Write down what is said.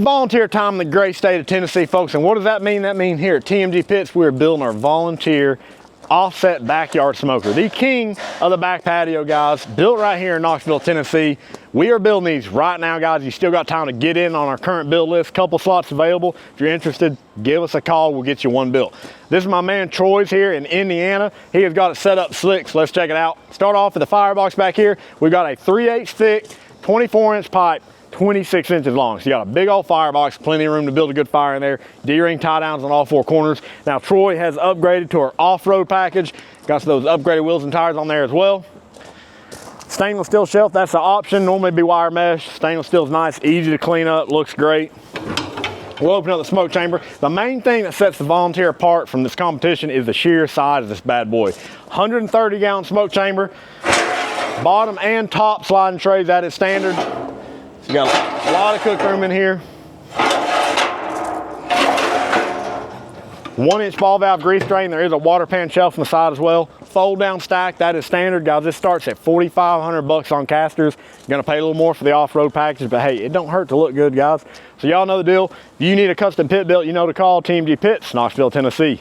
Volunteer time in the great state of Tennessee, folks. And what does that mean? That means here at TMG Pits, we're building our volunteer offset backyard smoker. The king of the back patio, guys, built right here in Knoxville, Tennessee. We are building these right now, guys. You still got time to get in on our current build list. Couple slots available. If you're interested, give us a call. We'll get you one built. This is my man Troy's here in Indiana. He has got it set up slick, so let's check it out. Start off with the firebox back here. We've got a 3/8 thick, 24-inch pipe, 26 inches long. So you got a big old firebox, plenty of room to build a good fire in there. D-ring tie downs on all four corners. Now Troy has upgraded to our off-road package. Got those upgraded wheels and tires on there as well. Stainless steel shelf, that's the option. Normally it'd be wire mesh. Stainless steel is nice, easy to clean up, looks great. We'll open up the smoke chamber. The main thing that sets the Volunteer apart from this competition is the sheer size of this bad boy. 130-gallon smoke chamber. Bottom and top sliding trays, that is standard. You got a lot of cook room in here. 1-inch ball valve grease drain. There is a water pan shelf on the side as well. Fold down stack, that is standard, guys. This starts at $4,500 on casters. You're gonna pay a little more for the off-road package, but hey, it don't hurt to look good, guys. So y'all know the deal. If you need a custom pit built, you know to call TMG Pits, Knoxville, Tennessee.